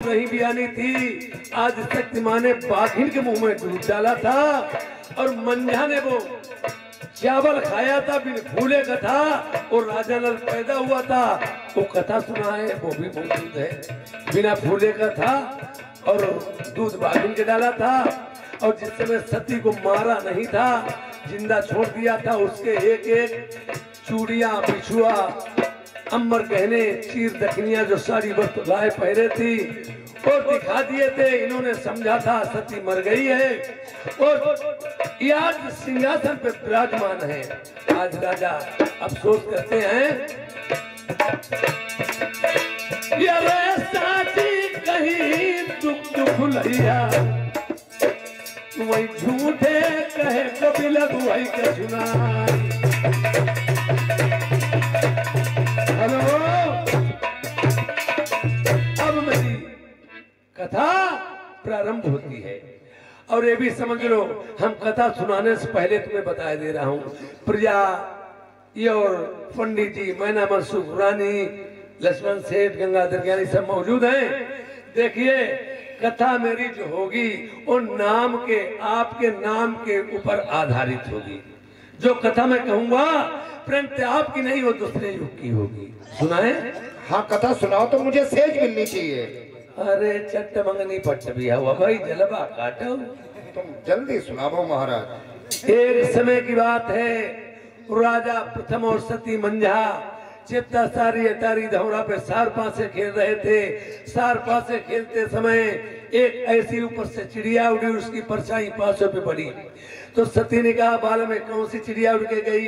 नहीं भी आनी थी, आज शक्तिमान ने बाघिन के मुंह में दूध डाला था और मंझा ने वो चावल खाया था बिन फूले का था और राजा नल पैदा हुआ था, वो कथा सुना है, वो भी मौजूद है। बिना फूले का था और दूध बाघिन के डाला था, और जिस समय सती को मारा नहीं था, जिंदा छोड़ दिया था, उसके एक एक चूड़ियां, बिछुआ, अम्बर गहने, चीर दखनियां जो सारी वस्तु गाय पहरे थी और दिखा दिए थे। इन्होंने समझा था सती मर गई है और ये आज सिंहासन पे विराजमान है। आज राजा अफसोस करते हैं, ये साची कहीं दुख दुख लैया, वही झूठे कहे कभी लगू वही के सुना। हेलो, अब मेरी कथा प्रारंभ होती है और ये भी समझ लो, हम कथा सुनाने से पहले तुम्हें बता दे रहा हूँ, प्रिया ये और पंडित जी, मैना मनसुख, रानी, लक्ष्मण सेठ, गंगाधर ज्ञानी सब मौजूद हैं। देखिए कथा मेरी जो होगी वो नाम के, आपके नाम के ऊपर आधारित होगी। जो कथा मैं कहूंगा परंतु आपकी नहीं, वो दूसरे युग की होगी। सुनाए? हाँ कथा सुनाओ, तो मुझे सेज मिलनी चाहिए। अरे चट्ट मंगनी पट्ट भी हुआ भाई, जलवा काटो, तुम जल्दी सुनाओ महाराज। एक समय की बात है, राजा प्रथम और सती मंझा चित्ता सारी अटारी धौरा पे सार पासे खेल रहे थे। सार पासे खेलते समय एक ऐसी ऊपर से चिड़िया उड़ी, उसकी परछाई पासों पे पड़ी। तो सती ने कहा बाल में कौन सी चिड़िया उड़ के गई?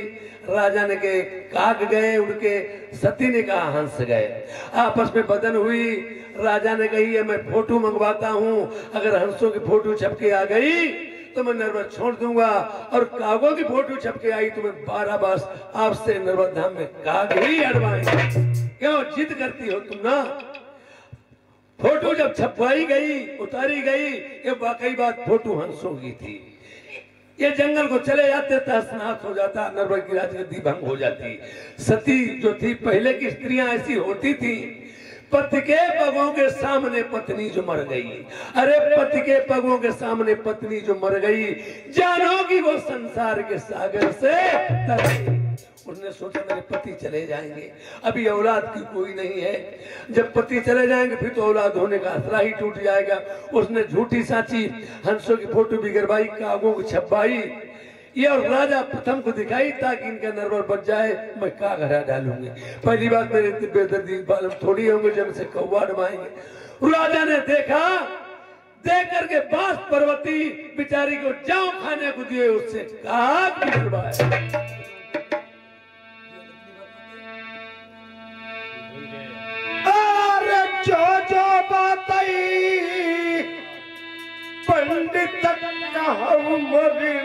राजा ने कहे काग गए उड़ के, सती ने कहा हंस गए। आपस में बदन हुई। राजा ने कही है मैं फोटो मंगवाता हूँ, अगर हंसों की फोटो छपके आ गई तो मैं नर्मद छोड़ दूंगा, और कागों की फोटो छपके आई तो मैं 12 वर्ष आपसे नर्मद धाम में काग ही अड़वाएंगे। क्यों जिद करती हो तुम ना? फोटो जब छपवाई गई, उतारी गई, ये वाकई बात फोटो हंसों की थी। ये जंगल को चले जाते तहस-नहस हो जाता, नर्मद की राजगद्दी भंग हो जाती। सती जो थी, पहले की स्त्रियां ऐसी होती थी, पति के पगों के सामने पत्नी जो मर गई, अरे पति के पगों के सामने पत्नी जो मर गई, जानो कि वो संसार के सागर से तर गई। उसने सोचा मेरे पति चले जाएंगे, अभी औलाद की कोई नहीं है, जब पति चले जाएंगे फिर तो औलाद होने का आसरा ही टूट जाएगा। उसने झूठी साची हंसों की फोटो भी गिरवाई, कागों को छपवाई, ये और राजा प्रथम को दिखाई ताकि इनका नरवर बच जाए, मैं काग हरा डालूंगी। पहली बात मेरे बेदर्दी बालम थोड़ी होंगे जब से कौवा डमाएंगे। राजा ने देखा, देख करके बांस पर्वती बिचारी को जाऊं खाने को दिए, उससे काग निकलवाया। जो बातई पंडित मरी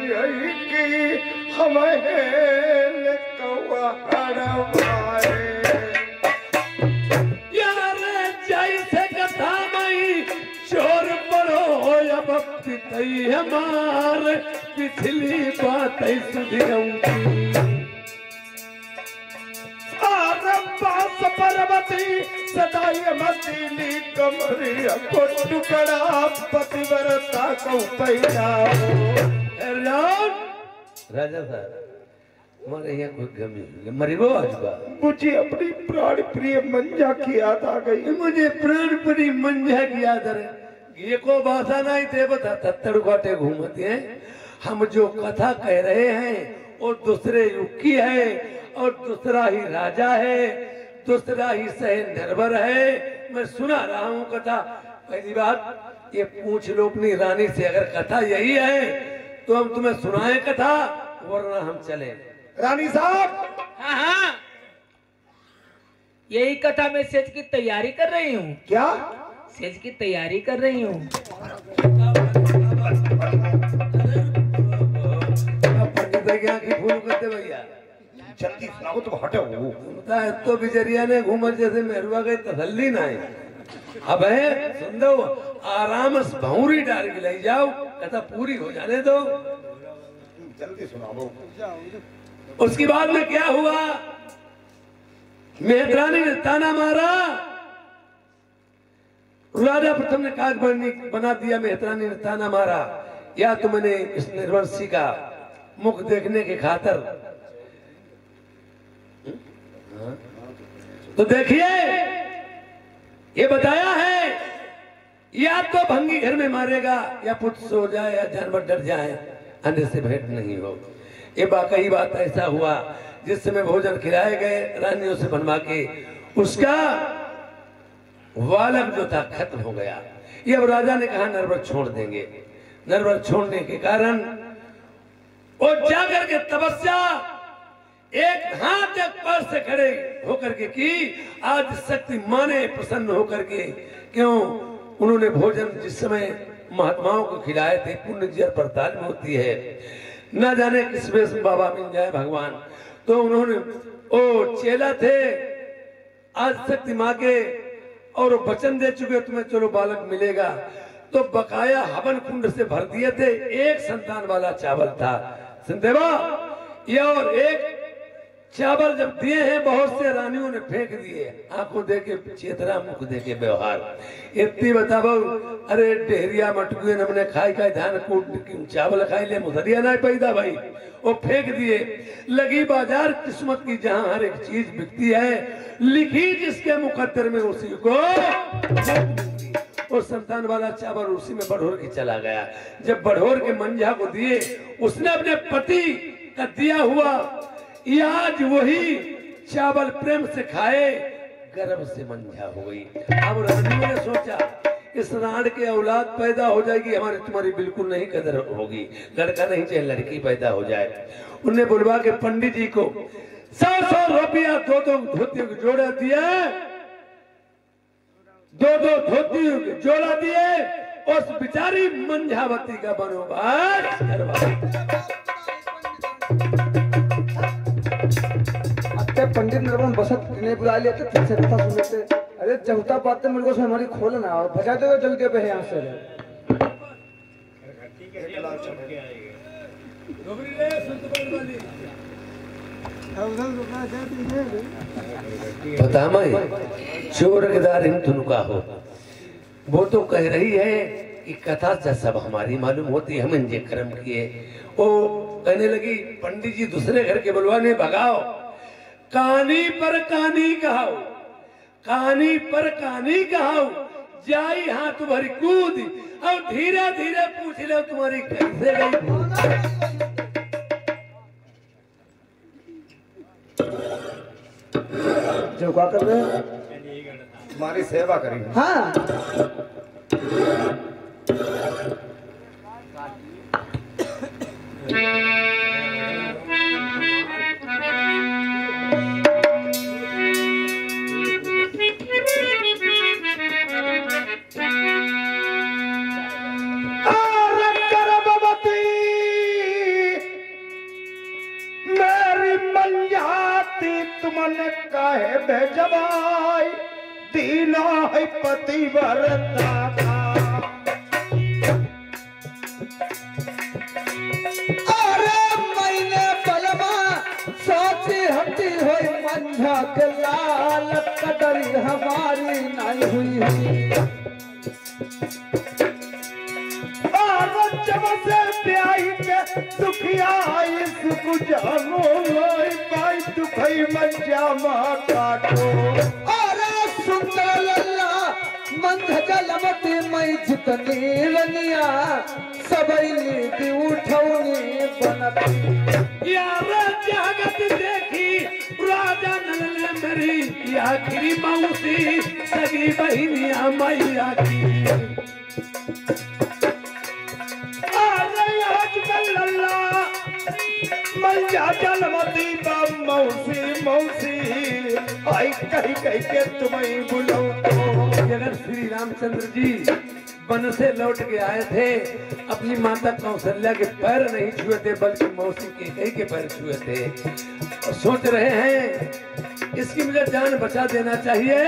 रही की हमें यार जैसे कथा मई चोर पड़ो अब पितई हमार पिछली बात सुधी पर्वती सदाई मतीली कमरिया को टुकड़ा पतिव्रता को पैजाओ। राजा साहब मारे यहाँ कोई गमी मरी वो आज बा, मुझे अपनी प्राण प्रिय मंझा की याद आ गई। मुझे प्राण प्रिय मंझा की याद है। ये को भाषा नहीं थे बता तत्तड़ घाटे घूमते हैं। हम जो कथा कह रहे हैं वो दूसरे युग की है और दूसरा ही राजा है, दूसरा ही सह निर्भर है। मैं सुना रहा हूँ कथा। पहली बात ये पूछ लो अपनी रानी से, अगर कथा यही है तो हम तुम्हें सुनाएं कथा, वरना हम चले। रानी साहब। हाँ हाँ, यही कथा मैं सेज की तैयारी कर रही हूँ। क्या? सेज की तैयारी कर रही हूँ। फूल करते भैया जल्दी सुनाओ, तुम हटो। तो बिजरिया ने घूमर जैसे मेहरवा गई तसल्ली ना है। अब है सुन दो, आराम से भौरी डाल के ले जाओ, कथा पूरी हो जाने दो। जल्दी सुनाओ। उसके बाद में क्या हुआ? मेहरानी ने ताना मारा, राजा प्रथम ने काग बना दिया, मेहतरानी ने ताना मारा, या तो मैंने इस निर्वंशी का मुख देखने के खातर। तो देखिए ये बताया है, या तो भंगी घर में मारेगा, या पुत्र सो जाए, या जानवर डर जाए, अंधे से भेंट नहीं हो। ये वाकई बात ऐसा हुआ। जिस समय भोजन खिलाए गए रानियों से बनवा के, उसका बालक जो था खत्म हो गया। ये अब राजा ने कहा नरवर छोड़ देंगे। नरवर छोड़ने के कारण वो जाकर के तपस्या एक हाथ एक पैर से खड़े होकर के की। आज शक्ति माने प्रसन्न होकर के, क्यों उन्होंने भोजन जिस समय महात्माओं को खिलाए थे, पुण्य जी पड़ताल में होती है, न जाने किस वेश में बाबा मिल जाए भगवान। तो उन्होंने ओ चेला थे, आज शक्ति मांगे और वचन दे चुके तुम्हें चलो बालक मिलेगा, तो बकाया हवन कुंड से भर दिए थे। एक संतान वाला चावल था संदेवा, ये और एक चावल जब दिए हैं बहुत से रानियों ने फेंक दिए। आंखों देके चेतरा, मुख देके व्यवहार। इतनी बताबो, अरे डेहरिया मटकुए हमने खाई खाई धान कूट चावल खाई ले, मुदरिया ना पैदा भाई, वो फेंक दिए। लगी बाजार किस्मत की, जहां हर एक चीज बिकती है, लिखी जिसके मुकद्दर में उसी को। और संतान वाला चावल उसी में बढ़ोर के चला गया। जब बढ़ोर के मंझा को दिए, उसने अपने पति का दिया हुआ आज वही चावल प्रेम से खाए, गर्भ से मंझा हो गई। अब रानियों ने सोचा इस राण के औलाद पैदा हो जाएगी, हमारी तुम्हारी बिल्कुल नहीं कदर होगी, लड़का नहीं चाहे लड़की पैदा हो जाए। उन्हें बुलवा के पंडित जी को 100 रुपया 2 धोती जोड़ा दिया, 2 धोती जोड़ा दिए, उस बिचारी मंझावती का बनोबाज करवा। पंडित नरवन बसत ने बुला लिया था, ठीक से कथा सुन लेते। अरे चौथा बात तो मेरे को हमारी खोलना और भजा दो जल्दी पे यहाँ से। बता मैं चोर गदार इन तुनका हो। वो तो कह रही है कि कथा सब हमारी मालूम होती, हम इंजे कर्म किए। वो कहने लगी पंडित जी दूसरे घर के बुलवाने भगाओ, कानी पर कानी कहाओ, कानी पर कानी कहाओ, जाई हाथ भरी कूद, और धीरे धीरे पूछ लो तुम्हारी कैसे गई। जो क्या कर रहे हैं? हमारी सेवा करेंगे। हाँ तुमने काहे भेजवाई, दीना है पतिव्रता का। अरे मैंने बलवा सोची हटी हुई मंझा के लाल, कदरी हमारी नहीं हुई। जब से प्याई के दुखिया सुख जानो पाई, दुखई मंजा माँ काटो। अरे सुंदर लल्ला मंझ जलमती मई जितनी रनिया, सबई नीति उठौनी बनती। यार जगत देखी राजा नल ने मेरी आखिरी मौसी, सगी बहिनिया मैया की। मैया जलमती मौसी मौसी, आई कही कही के तुम्हें बुलाऊं। तो जगत श्री रामचंद्र जी वन से लौट के आए थे, अपनी माता कौशल्या के पैर नहीं छुए थे, बल्कि मौसी के कई के पैर छुए थे। और सोच रहे हैं इसकी मुझे जान बचा देना चाहिए।